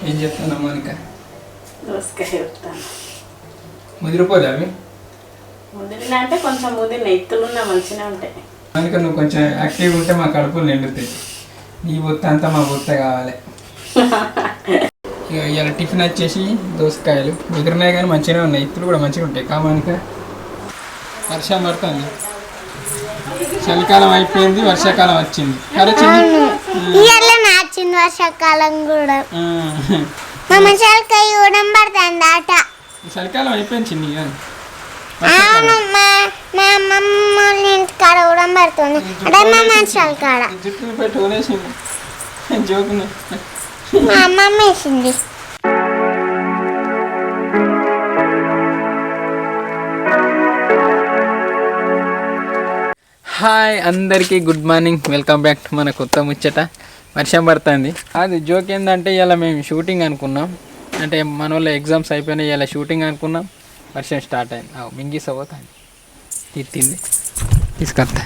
ఏం చెప్తున్నా మౌనిక? దోసకాయ చెప్తాను. ముదిరిపోలే అవి? ముదిరిన అంటే కొంచెం ముదిరిన ఎత్తులున్నా మంచిగా ఉంటాయి. మౌనిక నువ్వు కొంచెం యాక్టివ్గా ఉంటే మా కడుపులు నిండుతాయి. నీ బొత్త అంతా మా బొత్త కావాలి. ఇవాళ టిఫిన్ వచ్చేసి దోసకాయలు ముదిరినాయి కానీ మంచిగానే ఉన్నాయి, ఎత్తులు కూడా మంచిగా ఉంటాయి. మౌనిక వర్షం పడుతుంది, చలికాలం అయిపోయింది, వర్షాకాలం వచ్చింది. వర్షాకాలం కూడా చలికాలం అయిపోయింది చిన్ని. మా అమ్మమ్మ ఇంటికాడ కూడా పడుతుంది అంటే మా మంచాల కాడ జుట్టు పెట్టి వదిలేసింది. జోకుని మా అమ్మమ్మ వేసింది. హాయ్ అందరికీ good morning, welcome back to మన కొత్త ముచ్చట. వర్షం పడుతుంది. అది జోక్ ఏంటంటే ఇలా మేము షూటింగ్ అనుకున్నాం, అంటే మన వాళ్ళ ఎగ్జామ్స్ అయిపోయినాయి, ఇలా షూటింగ్ అనుకున్నాం. వర్షం స్టార్ట్ అయింది. మింగిసపోతాను తిట్టింది తీసుకొస్తా.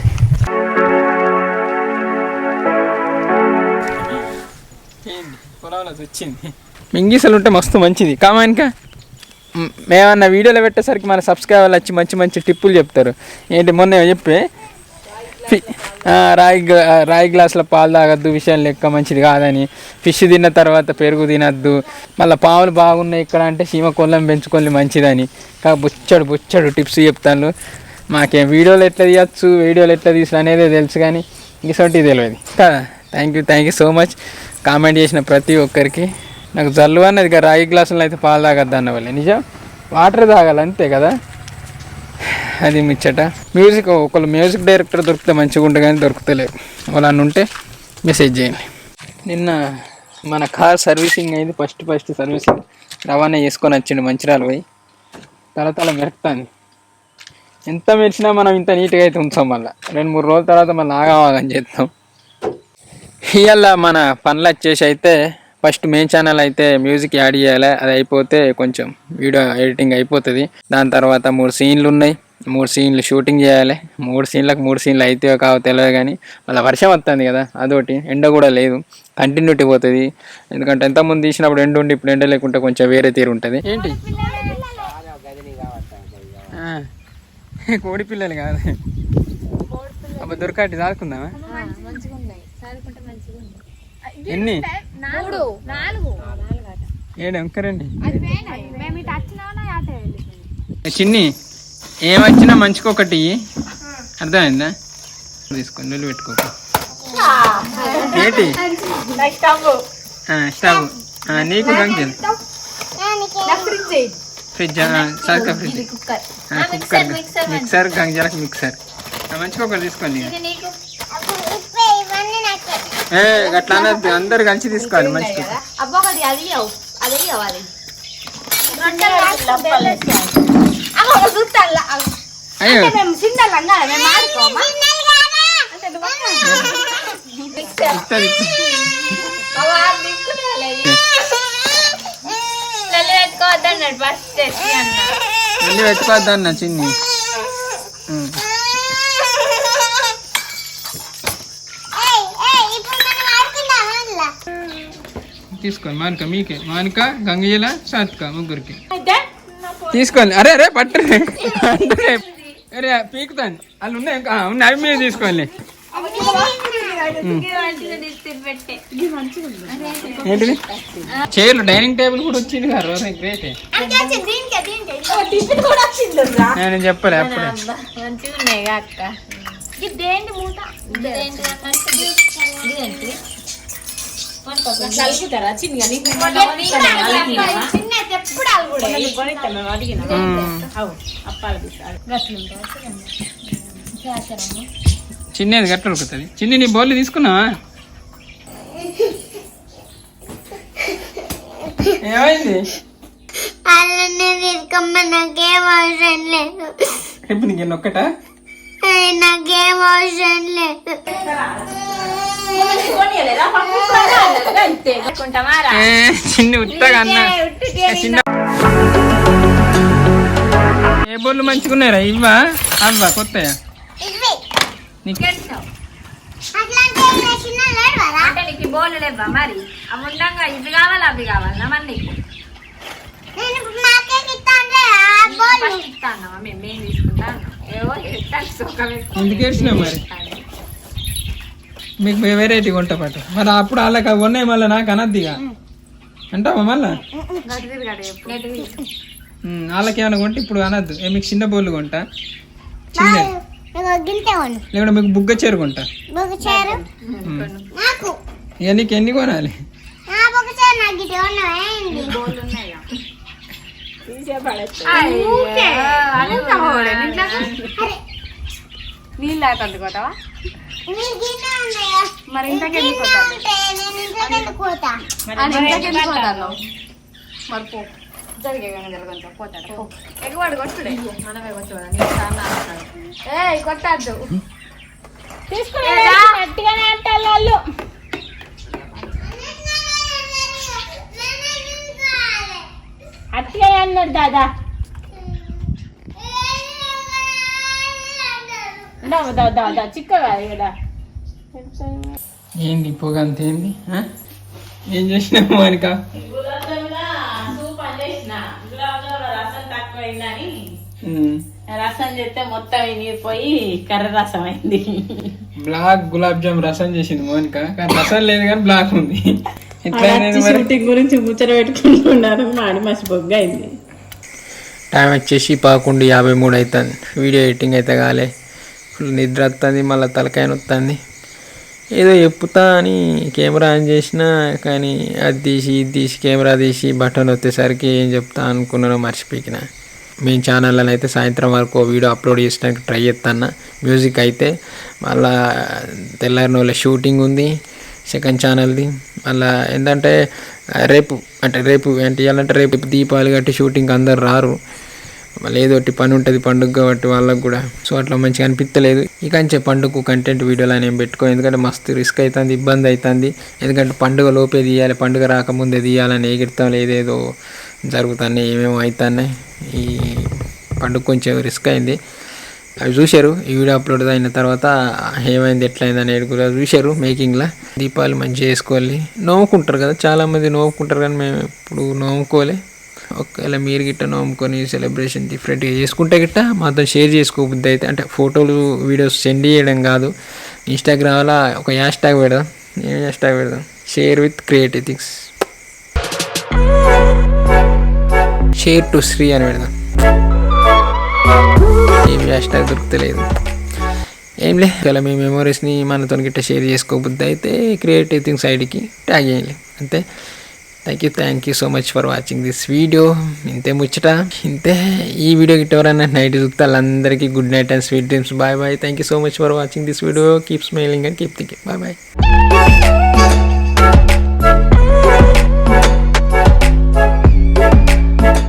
ఏంటి పొలంలో వచ్చింది. మింగిసలు ఉంటే మస్తు మంచిది. ఇంకా మేమన్నా వీడియోలో పెట్టేసరికి మన సబ్స్క్రైబర్లు వచ్చి మంచి మంచి టిప్పులు చెప్తారు. ఏంటి మొన్న చెప్పే రాయి గ్లాసులో పాలు తాగద్దు, విషయం లెక్క మంచిది కాదని, ఫిష్ తిన్న తర్వాత పెరుగు తినద్దు, మళ్ళీ పాములు బాగున్నాయి ఇక్కడ అంటే సీమ కొల్లం పెంచుకొని మంచిదని బుచ్చడు టిప్స్ చెప్తాను. మాకేం వీడియోలు ఎట్లా తీయచ్చు, వీడియోలు ఎట్లా తీసు అనేది తెలుసు కానీ ఇంకోటి తెలియదు కదా. Thank you so much comment చేసిన ప్రతి ఒక్కరికి. నాకు జల్లు అన్నది రాయి గ్లాసులో అయితే పాలు తాగద్దు అన్న వాళ్ళే నిజం, వాటర్ తాగాలి అంతే కదా. అది ముచ్చట. ఒకళ్ళు మ్యూజిక్ డైరెక్టర్ దొరికితే మంచిగా ఉంటుంది కానీ దొరుకుతలేరు. వాళ్ళని ఉంటే మెసేజ్ చేయండి. నిన్న మన కార్ సర్వీసింగ్ అయింది, ఫస్ట్ సర్వీసింగ్ రవాణా చేసుకొని వచ్చిండు మంచిర్యాల పోయి. తల మెరుపుతుంది. ఎంత మెరిచినా మనం ఇంత నీట్గా అయితే ఉంచాం. మళ్ళీ 2-3 రోజుల తర్వాత మళ్ళీ ఆగావాగని చేస్తాం. ఇవాళ మన పనులు వచ్చేసి అయితే ఫస్ట్ మెయిన్ ఛానల్ అయితే మ్యూజిక్ యాడ్ చేయాలి, అది అయిపోతే కొంచెం వీడియో ఎడిటింగ్ అయిపోతుంది. దాని తర్వాత 3 సీన్లు ఉన్నాయి, 3 సీన్లు షూటింగ్ చేయాలి. 3 సీన్లు అయితే కావో తెలియదు కానీ మళ్ళీ వర్షం వస్తుంది కదా, అదొకటి. ఎండ కూడా లేదు, కంటిన్యూటీ పోతుంది. ఎందుకంటే ఎంతమంది తీసినప్పుడు ఎండ ఉండి ఇప్పుడు ఎండ లేకుంటే కొంచెం వేరే తీరు ఉంటుంది. ఏంటి కోడి పిల్లలు కాదు, అబ్బా దొరకటి దాడుకుందామా? ఎన్ని ఏడంకరండి చిన్ని, ఏమొచ్చినా మంచికొకటి అర్థమైందా? తీసుకోండి, నీళ్ళు పెట్టుకోక. ఏంటి స్టవ్ నీకు గంజలు ఫ్రిడ్జ్ సరిగ్గా ఫ్రిడ్జ్ కుక్కర్ మిక్సర్ గంజలకు మిక్సర్ మంచికొకటి తీసుకోండి. అట్లా అన్నది అందరు కలిసి తీసుకోవాలి మంచిగా. అయ్యో వెళ్ళి పెట్టుకోవద్దన్న చిన్ని. తీసుకోండి మానిక, మీకే మానిక గంగయ్యల సాత్క ముగ్గురికి తీసుకోండి. అరే పట్టు అరే పీకుతాను వాళ్ళు ఉన్నాయి అవి మీరు తీసుకోండి. ఏంటిది చైర్లు డైనింగ్ టేబుల్ కూడా వచ్చింది కదా, గ్రేట్. నేను చెప్పలే అప్పుడే. చిన్నది గట్ట ఉడుకుతుంది. చిన్ని నీ బౌల్ తీసుకున్నావా? ఏమైంది? ఇప్పుడు నీకు ఒక్కటా? నాకేం అవసరం లేదు. చిన్న ఉత్తగా అన్న చిన్న ఏ బోళ్ళు మంచిగున్నారా? ఇవ్వా అవ్వా కొత్తయా? అంటే నీకు బోలు లేవా మరి అవి ఉండగా ఇవి కావాలి అవి కావాలన్నా మరి నీకు ఫస్ట్ ఇస్తాను మేము తీసుకుంటాను ఏవో ఎందుకు వేసినావు మరి మీకు వెరైటీ కొంట పట్టు మరి అప్పుడు వాళ్ళకి అవి ఉన్నాయి మళ్ళీ నాకు అనద్దిగా అంటావా మళ్ళా వాళ్ళకి ఏమైనా కొంటే ఇప్పుడు అనద్దు మీకు చిన్న బోళ్ళు కొంటా చిన్న లేకుంటే మీకు బుగ్గ చీర కొంటా ఇక నీకు ఎన్ని కొనాలి నీళ్ళు అందుకోతావా మరి ఇంతకు వెళ్ళిపోతాను మరి పో జరిగే కొంచెం పోతాడు ఎగువాడు కొట్టుడే మనమే కొట్టుకోదా ఏ కొట్టద్దు తీసుకుని అంటారు వాళ్ళు అట్లే అన్నాడు దాదా చిక్కగా ఇక్కడ ఏంది పొగ అంత ఏంది ఏం చేసినావు మనక రసం చేస్తే మొత్తం వినిగిపోయి కర్ర రసం అయింది బ్లాక్ గులాబ్ జామ్ రసం చేసింది మోనిక కానీ రసం లేదు కానీ బ్లాక్ ఉంది షూటింగ్ గురించి ముచ్చట పెట్టుకుంటున్నారు మాడి మసి బొగ్గ అయింది టైం వచ్చేసి 11:53 అవుతుంది వీడియో ఎడిటింగ్ అయితే కాలే ఫుల్ నిద్ర వస్తుంది మళ్ళీ తలకాయ నొస్తుంది ఏదో చెప్పుతా అని కెమెరా ఆన్ చేసిన కానీ అది తీసి ఇది తీసి కెమెరా తీసి బటన్ వచ్చేసరికి ఏం చెప్తా అనుకున్నానో మర్చిపోయిన మెయిన్ ఛానల్లో అయితే సాయంత్రం వరకు వీడియో అప్లోడ్ చేసడానికి ట్రై చేస్తాను మ్యూజిక్ అయితే మళ్ళా తెల్లారిన వాళ్ళ షూటింగ్ ఉంది సెకండ్ ఛానల్ది మళ్ళీ ఏంటంటే రేపు ఏంటి ఇవ్వాలంటే రేపు దీపావళి కట్టి షూటింగ్ అందరు రారు మళ్ళీ ఏదో ఒకటి పని ఉంటుంది పండుగ కాబట్టి వాళ్ళకు కూడా సో అట్లా మంచిగా అనిపించలేదు ఇక అంచే పండుగ కంటెంట్ వీడియోలు అని ఏం పెట్టుకో ఎందుకంటే మస్తు రిస్క్ అవుతుంది ఇబ్బంది అవుతుంది ఎందుకంటే పండుగ లోపే తీయాలి పండుగ రాకముందే తీయాలని ఎగిరితాం ఏదేదో జరుగుతున్నాయి ఏమేమో అవుతున్నాయి ఈ పండుగ కొంచెం రిస్క్ అయింది అవి చూశారు ఈ వీడియో అప్లోడ్ అయిన తర్వాత ఏమైంది ఎట్లయింది అనేది కూడా చూశారు మేకింగ్లో దీపావళి మంచిగా చేసుకోవాలి నోముకుంటారు కదా చాలామంది నోముకుంటారు కానీ మేము ఎప్పుడు నోముకోలే ఒకవేళ మీరు గిట్ట నోముకొని సెలబ్రేషన్ డిఫరెంట్గా చేసుకుంటే గిట్ట మాతో షేర్ చేసుకోబుద్ది అయితే అంటే ఫోటోలు వీడియోస్ సెండ్ చేయడం కాదు ఇన్స్టాగ్రామ్లో ఒక హ్యాష్ ట్యాగ్ పెడదాం ఏం హ్యాష్ ట్యాగ్ పెడదాం share with creative things share to Shri అని పెడదాం ఏం హ్యాష్ ట్యాగ్ దొరుకుతలేదు ఏం లే ఇలా మీ మెమరీస్ని మనతో గిట్ట షేర్ చేసుకోబుద్ది అయితే క్రియేటివ్ థింగ్స్ ఐడికి ట్యాగ్ చేయాలి అంతే thank you so much for watching this video ఇంతే ముచ్చట ఇంతే ఈ వీడియో గిట్ట ఎవరన్నా నైట్ చూస్తే వాళ్ళందరికీ good night and sweet dreams bye thank you so much for watching this video keep smiling and keep thinking bye